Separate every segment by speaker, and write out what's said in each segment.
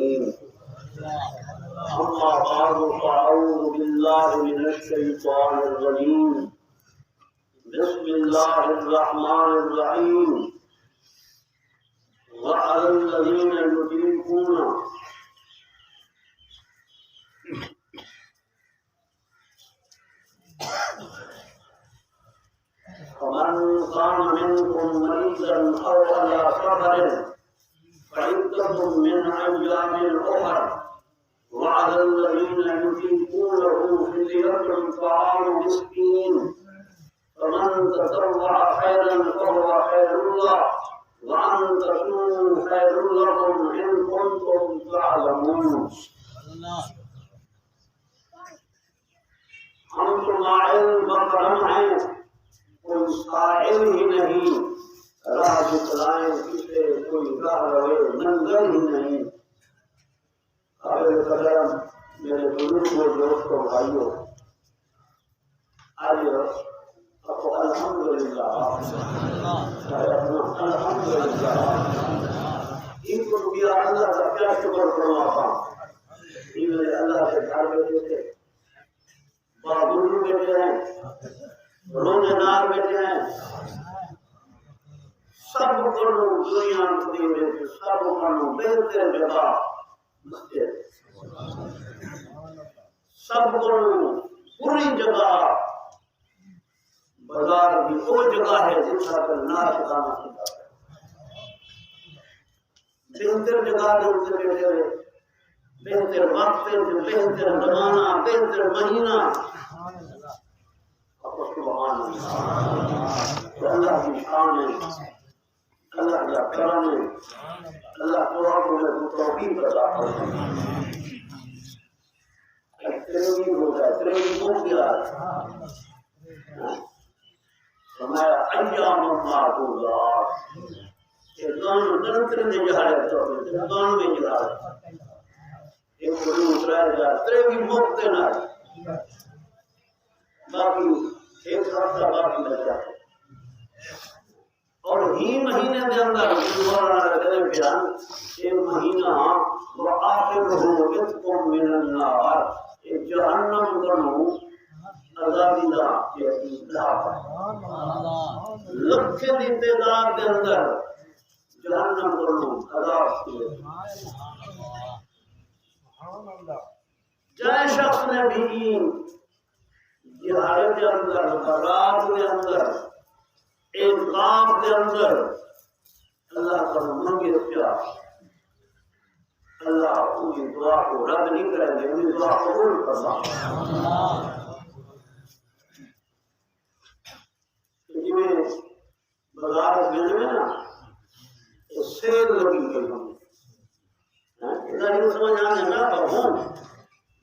Speaker 1: الرحيم أما بعد فأعوذ بالله من الشيطان الرجيم بسم الله الرحمن الرحيم وعلى الذين يطيقون فمن كان منكم مريضا أو على سفر فعدة من أيام أخر وعلى الذين يطيقونه فدية طعام مسكين فمن تطوع خيرا فهو خير له وأن تصوموا خير لكم إن كنتم تعلمون. ہم تمہارے مکرم ہیں، کوئی سائل ہی نہیں، راہ دکھلائیں کسے، کوئی راہ روے ننگر ہی نہیں. قابل قدر میرے بزرگوں دوستوں بھائیوں، آج آپ الحمدللہ ان کو بھی اللہ کا کیا شکر کروں. آپ اللہ کے گھر بیٹھے تھے، بابول بیٹھے ہیں، روزے دار بیٹھے ہیں، سب کو دنیا میں سب کو بہتر جگہ مسجد، سب کو پوری جگہ بازار کی وہ جگہ ہے جس کا ناچ گانا سکھا ہے. بہتر جگہ کے اوپر بیٹھے ہوئے، بہتر وقت، بہتر زمانہ، بہتر مہینہ. سبحان اللہ کی شان ہے، اللہ کا کرم ہے، اللہ کو توفیق عطا فرمائے. ترغیب ہو جائے، ترغیب ہو گیا فرمایا ایام معدودات. ایمان نرنتر میں جہاد ہے، ایمان میں جہاد ایک بڑی اترائے جا ترغیب موقع نہ باقی ایک ہفتہ باقی لگ جاتے اور ہی مہینے کے اندر بیان ایک مہینہ وآخرہ عتق من النار، ایک جہنم کرنو عذابی دا لکھ دی تعداد کے اندر جہنم کرنو عذاب کی. جائے شخص نے بھی جہاد کے اندر، برات کے اندر، انقام کے اندر اللہ کا منگے کیا، اللہ ان کی دعا کو رد نہیں کریں گے، ان کی دعا قبول کرنا. جی میں بازار میں نا سیل لگی گئی ہوں، ادھر یوں سمجھ آنے نہ پڑھوں،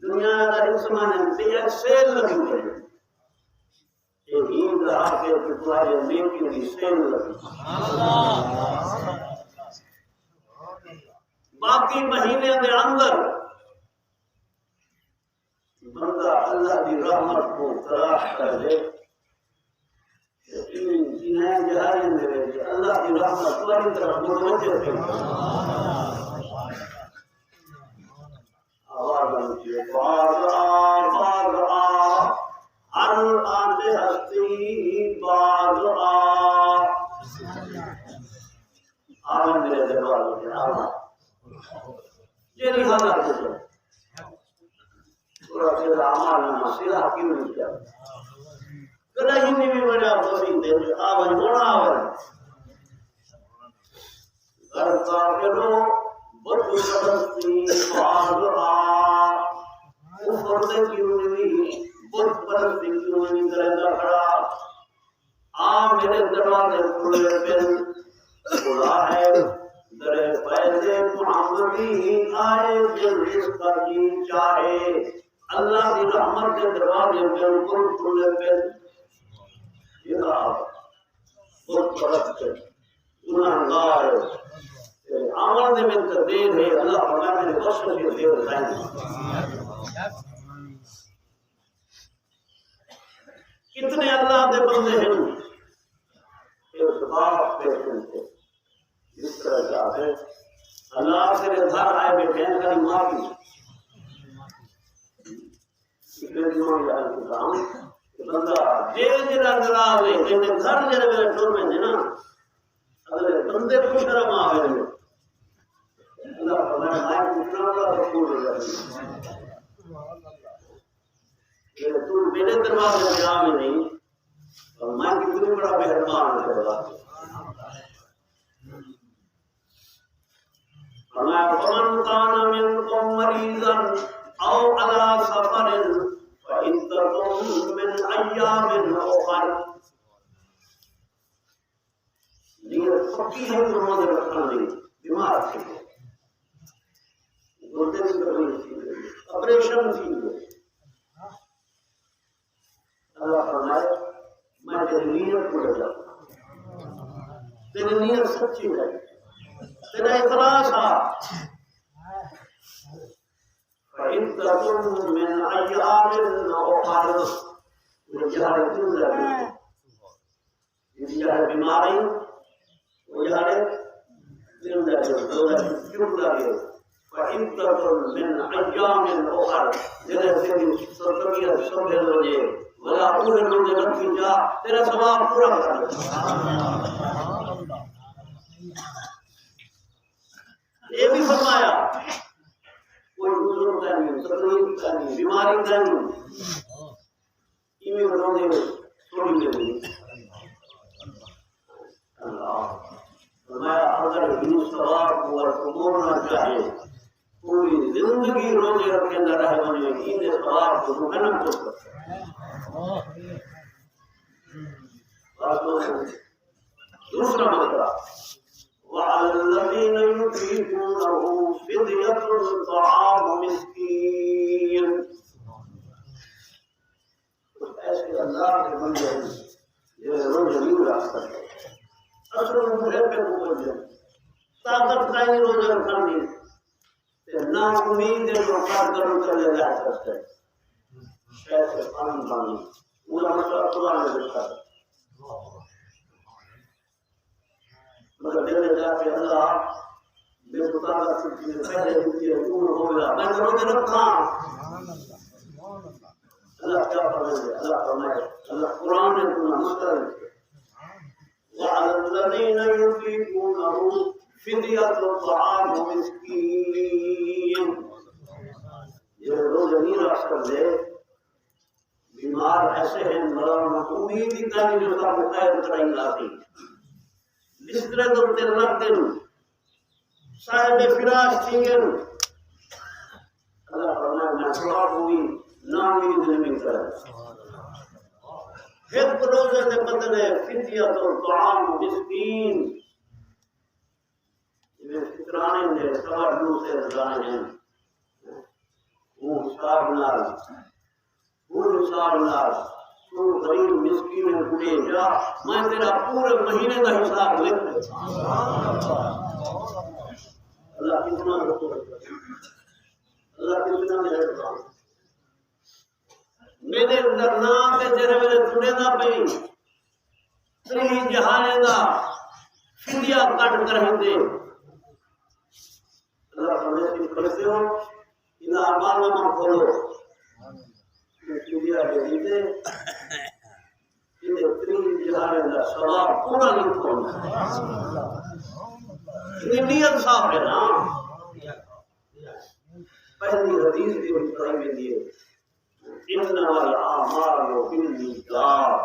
Speaker 1: دنیا ادھر یوں سمجھ آنے سیل لگی گئی. باقی مہینے کے اندر بندہ اللہ کی رحمت کو تلاش کر لے، اللہ کی رحمت تمہاری طرف متوجہ ہے. آواز آتی ہے باز آ ہر آتے ہستی باز آواز میرے دربار میں آواز یہ نہیں حالات ہے. تھوڑا سا عمال نہ سیدھا کیوں نہیں کیا کدا ہی نہیں بھی بڑا بولی دے آواز بڑا آواز گھر کا کرو بہت پرستی باز اوپر سے کیوں نہیں بہت پرستی کیوں نہیں کرے گا کھڑا. میرے دروازے کھلے پہ کھلا ہے در فیض محمدی آئے جو رزق کی چاہے. اللہ کی رحمت کے دروازے بالکل کھلے پہ بہت پرست گناہگار عمل میں تبدیل ہے. اللہ تعالیٰ نے بخش کے دیر لائن کتنے اللہ کے بندے ہیں جس طرح چاہتے اللہ تیرے گھر آئے بیٹھے ہیں کہیں معافی بندہ جے جڑا ڈراوے کہتے گھر جڑے میرے ٹور میں نا اگلے بندے کو شرم آوے اللہ فرمایا میں کتنا بڑا رسول ہے کہ تو میرے دروازے میں آوے نہیں اور میں کتنا بڑا مہربان ہے فرمایا فمن كان منكم مريضا او على سفر فعدة من ايام اخر یہ پکی ہے روزے رکھنا نہیں بیمار تھے گردے کی تکلیف تھی آپریشن تھی اللہ فرمائے میں تیری نیت کو لے جاؤں تیری نیت سچی ہے تیرا اخلاص ہے فعدة من ايام اخر جہاں کیوں جاتے جہاں بیماری وہ یہاں دن جاتے کیوں جاتے فعدة من ايام اخر جیسے تیری سرطبیت سمجھے روزے ولا پورے روزے رکھی جا تیرا ثواب پورا کر دے یہ بھی فرمایا کوئی بزرگ کا نہیں تکلیف کا نہیں بیماری کا نہیں ایویں روزے تھوڑی دیر اللہ فرمایا اگر ان ثواب کو قبول نہ چاہے پوری زندگی روزے رکھے نہ رہے بنے ان ثواب کو محنت کر سکتے دوسرا مسئلہ وعلى الذين يطيقونه فدية طعام مسكين ایسے اللہ کے بندے یہ روزہ نہیں رکھ سکتے اصل مجھے پہ مجھے طاقت کا ہی روزہ رکھنے نا امید ہے جو کار کرو چلے جا سکتے ایسے پانی پورا مسئلہ قرآن میں لکھا ہے مگر دینے جا کے اللہ بے مطالعہ سے پہلے دیکھئے پور ہو گیا میں نے روزے رکھا اللہ کیا فرمائے اللہ فرمائے اللہ قرآن نے تمہیں مسئلہ لکھے وعلى الذين يطيقونه فدية طعام مسكين یہ روزہ نہیں رکھ سکتے بیمار ایسے ہیں مرض امید ہی کا نہیں جو کا مقید کرائی لاتی بسترے دلتے رکھ دیں صاحب فراش چینگن اللہ فرمائے میں خواب ہوئی نامید نہیں کرے حد روزے سے بدلے فدیت طعام مسکین یہ فطرانے نے سوار دو سے رضانے ہیں وہ حساب نال تو غریب مسکین پڑے جا میں تیرا پورے مہینے کا حساب لکھ دے اللہ کتنا اللہ کتنا مہربان میرے اندر نام کے تیرے میرے چڑے نہ پئی تری جہانے دا فدیہ کٹ کر دے اللہ فرمائے کرتے ہو ان اعمال میں کھولو فدیہ دے دیتے ان تری جہانے دا ثواب پورا نہیں کھولنا یہ نیت صاف ہے نا پہلی حدیث بھی بتائی گئی ہے انما الاعمال بالنیات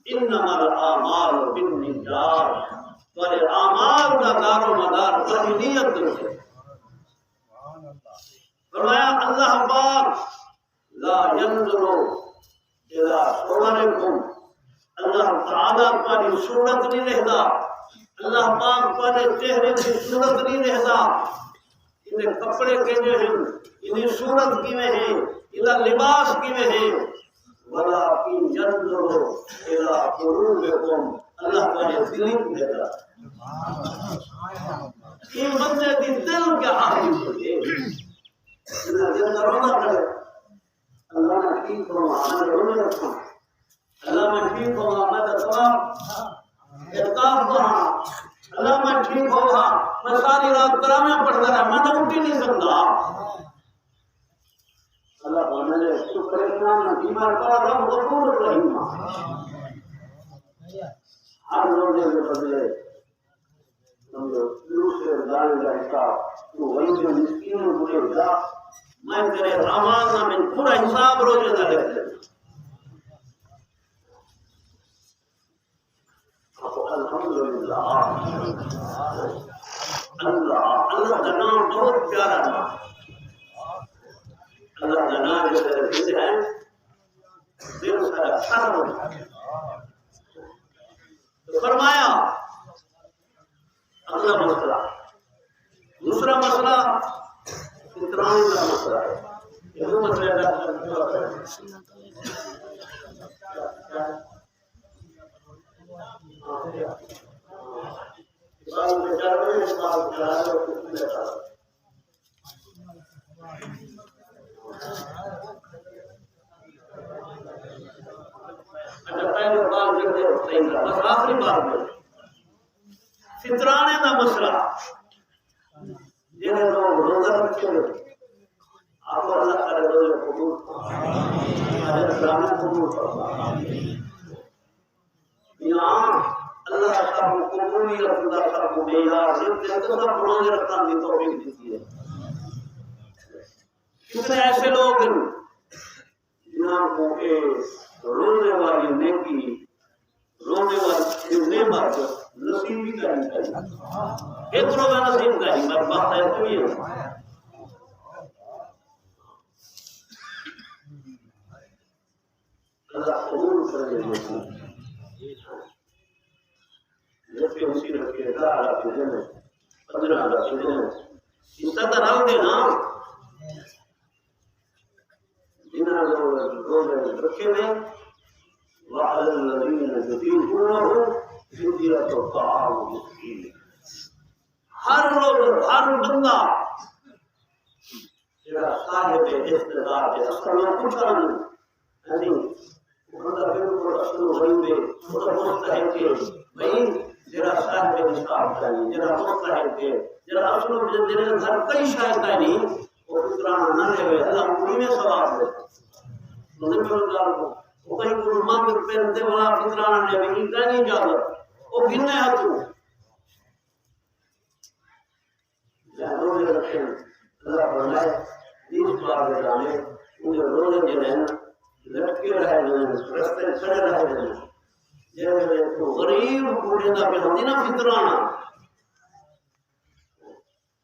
Speaker 1: انما الاعمال بالنیات اور اعمال کا دار و مدار نیت سے فرمایا اللہ پاک لا ينظر الى صوركم اللہ تعالی پر صورت نہیں رہتا اللہ پاک پر چہرے کی صورت نہیں رہتا انہیں کپڑے کیسے ہیں انہیں صورت کیویں ہیں الى لباس کیویں ہیں ولكن ينظر الى قلوبكم اللہ پر دل دیتا یہ بندے کی دل کے حال ہوتے انہیں دل رونا پڑے اللہ نے ٹھیک فرما میں رونے رکھا اللہ میں ٹھیک ہوگا میں ثواب اعتراف کہاں اللہ میں ٹھیک ہوگا میں ساری رات میں تو اٹھ ہی نہیں سکتا اللہ فرمانے تو پریشان نہ بیمار کا رب غفور رحیم ہر روزے کے بدلے سمجھو دوسرے دانے کا حساب تو وہی جو مسکینوں بولے گا میں تیرے رمضان میں پورا حساب روزے کا لے لیتا الحمدللہ اللہ کا نام بہت پیارا نام اللہ کا نام جو ہے دل سے اچھا ہوتا ہے تو فرمایا اگلا مسئلہ دوسرا مسئلہ اترانی کا مسئلہ ہے یہ دو مسئلے آخری بات میں فطرانے کا مسئلہ جنہیں لوگ روزہ رکھے آپ کو اللہ کرے روزے قبول یہاں اللہ کا قبولیت اللہ کا قبولیت سب روزے رکھنے کی توفیق دیتی ہے کتنے ایسے لوگ ہیں جنہوں کو روزے والی نیکی رونے والی نعمت نصیب بھی کرنی چاہیے ایک روزہ نصیب کرنی بس بات ہے تو یہ اللہ قبول کرے جبکہ اسی رکھے 10,000 کے دن 15,000 کے دن اس طرح رہو گے نا جنہوں نے روزے رکھے میں وعلى الذين يطيقونه فدية طعام مسكين ہر بندہ جڑا صاحب استعداد ہے اصل میں کچھ نہیں یعنی بندہ بالکل اصل وہی میں وہ مستحق ہے بھائی جڑا صاحب نصاب ہے جڑا مستحق ہے جڑا اصل میں جڑے گھر کئی شاید نہیں وہ فطرانہ نہ لے اللہ پوری میں ثواب ہے تو نبی وہ کہیں کو مانگ پہنتے والا فطرانہ نے بھی نہیں جاتا وہ گننے ہاتھوں روزے رکھیں اللہ فرمائے اس بار میں جانے انہیں روزے جو ہیں لٹکے رہے ہیں رستے کھڑے رہے ہیں جیسے تو غریب کوڑے دا پہ ہوتی نا فطرانہ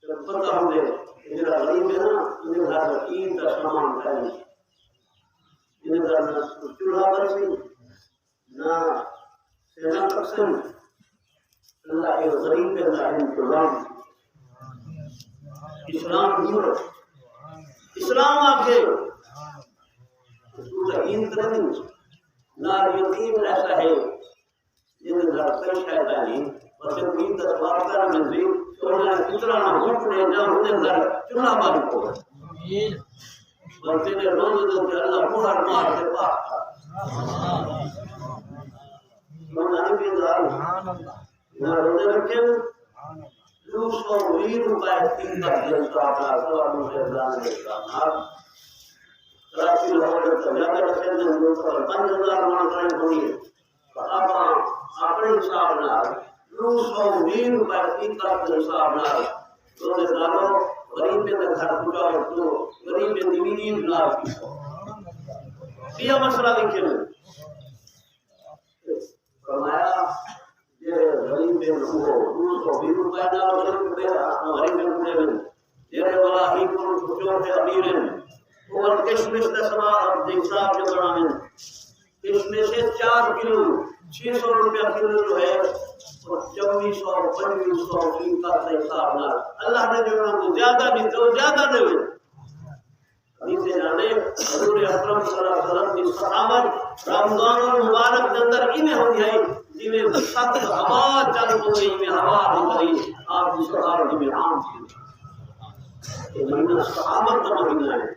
Speaker 1: جب پتہ ہوئے جنہا غریب ہے نا انہیں گھر عید کا سامان کھائیں انہیں گھر نہ چولہا برسی نہ سینا قسم اللہ کے غریب ہے اللہ انتظام اسلام دور اسلام آکے سورہ عید کریں نار یتیم ایسا ہے جنہیں گھر کئی شیطانی اور جب عید کا سواب کرنا مزید تو انہیں فطرانہ ہوٹنے جا انہیں گھر چولہا باری کو اور تیرے روز دو کہ اللہ مہر مار کے پاس تھا منانی بھی دار نہ روزے رکھے دوسروں ویر روپائے تین کا جلسہ اپنا سواب مجھے دان دیتا کراچی لاہور سے زیادہ رکھے ہیں دوسروں 5,000 مانکریں ہوئی ہے آپ اپنے حساب نہ دوسروں ویر روپائے تین کا جلسہ اپنا روزے داروں غریب کے گھر پہنچاؤ تو غریب کے دیوین نہ یہ مسئلہ لکھے میں فرمایا یہ غریب کے روحو دوسروں بھی روپے نہ غریب کے غریب کے میں یہ والا ہی کو جو ہے امیر ہے اور کشمش کا سما حساب جو بنا ہے اس میں سے 4 کلو 600 روپیہ کلو جو ہے اور 2400 کی کا حساب نہ اللہ نے جو ہم کو زیادہ نہیں تو زیادہ دے حدیث جانے حضور اکرم صلی اللہ علیہ وسلم کی صحابت رمضان المبارک کے اندر انہیں ہوتی ہے جی میں سخت ہوا چل گئی میں ہوا دی گئی آپ کی صحابت میں عام تھی یہ مہینہ صحابت کا مہینہ ہے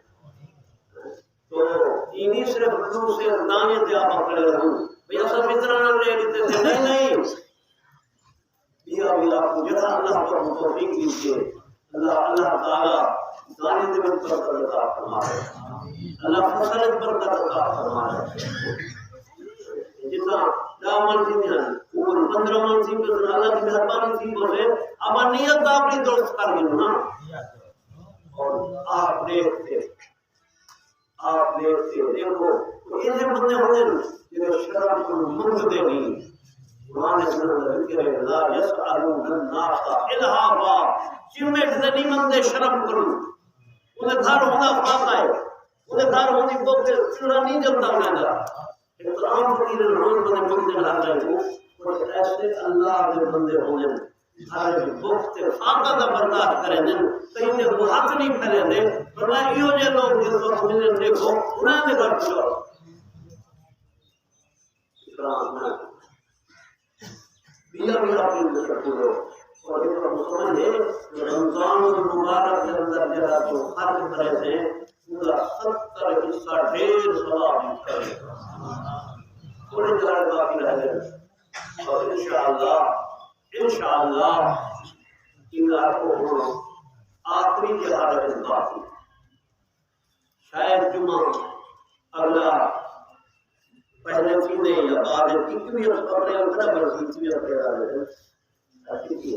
Speaker 1: تو انہی صرف حضور سے دانے تے آپ پکڑے رہوں بھئی ایسا فطرانہ لے لیتے تھے نہیں یہ ابھی آپ کو جدا اللہ کو توفیق دیجیے اللہ تعالی دانے دے میں برکت عطا فرمائے، اللہ فصل میں برکت عطا فرمائے۔ جتنا دامن تھی ہیں اور 15 من تھی تو اللہ کی مہربانی تھی بولے اب نیت اپنی درست کر گئے نا، اور آپ دیکھتے دیکھو ایسے بندے ہونے جو شرم کو منگتے نہیں، قرآن ذکر ہے لا یسألون الناس الہافا، چمٹ سے نہیں مندے شرم کرو، انہیں گھر ہونا پاتا ہے، انہیں گھر ہونی کو چڑا نہیں جلتا ہونا جا احترام کی روز بنے بندے نہ رہے اور ایسے اللہ کے بندے ہونے ہر وقت فاقہ کا برداشت کریں دن کہیں تے وہ ہاتھ نہیں پھیلے دے ورنہ یہ جو لوگ جس وقت ملے دیکھو انہیں نے گھر چلو احترام نہ بیا اپنی نظر کرو اور اس کا سمجھے رمضان المبارک کے اندر جگہ جو خرچ کرے تھے پورا 70 حصہ ڈھیر ثواب کرے تھوڑے جگہ باقی رہ گئے اور انشاءاللہ ان کو آخری جہاد ہے باقی شاید جمعہ اگلا پہلے چیزیں یا بعد کتنی کپڑے اتنا بڑی چیزیں پیدا ہے کتنی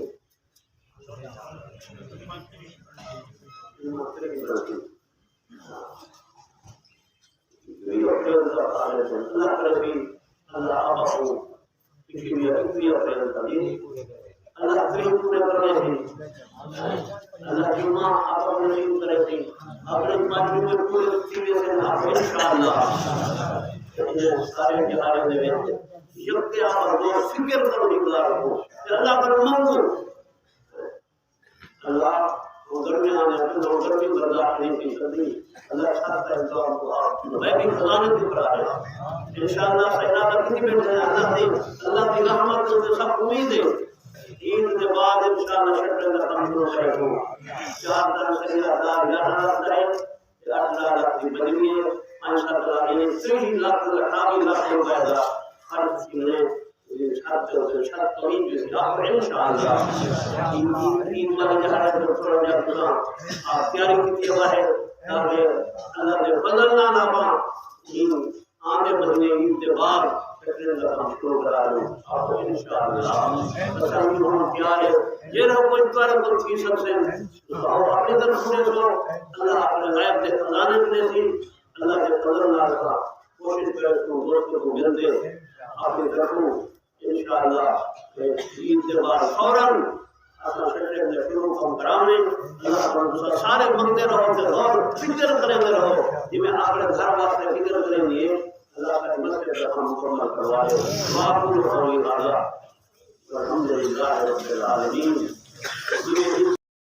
Speaker 1: اللہ کرے اللہ آپ کو اللہ کریم پورے کرنے سے اللہ جمعہ آپ اپنے نصیب کرے سے اپنے ماجی میں پورے سیلے سے آپ انشاءاللہ سارے جہارے دے یک آپ دو فکر کرو نگزار ہو اللہ پر منگو اللہ وہ درمیان ہے وہ درمی برداشت نہیں کی سکتی اللہ چاہتا ہے تو آپ کو آپ میں بھی خزانے کی پر آئے انشاءاللہ سہرہ کتنی بیٹھے ہیں اللہ کی رحمت سے سب امید ہے عید کے بعد انشاءاللہ شکر کا تمہیں شہر ہو 4 دن سے 11,000 ہے 8 لاکھ کی بجلی ہے 5 لاکھ 3 لاکھ 28 لاکھ روپے کا خرچ کی شرط تو ہی انشاءاللہ عید والی جہاں ہے تھوڑا جہاں آپ تیاری کی ہوا ہے تاکہ اللہ نے بدلنا نہ پا آنے مہینے عید کے بعد فکر کا ہم شروع کرا لوں آپ کو انشاءاللہ بسانی ہم تیار ہے یہ رہو کوئی توارے کو کی سب سے اپنی طرف سنے سو اللہ اپنے غیب دے خزانے دے سی اللہ کے قدر نہ رکھا کوشش کرے اس کو دوستوں کو مل دے آپ کی طرف انشاءاللہ عید کے بعد فوراً اپنا شکر میں شروع ہم کرانے اللہ پر سارے بندے رہو کہ اور فکر کریں گے رہو جی میں آپ کے گھر واسطے فکر کریں گے اللہ کا مسجد کا ہم مکمل کروائے معقول قولی تعالی الحمدللہ رب العالمین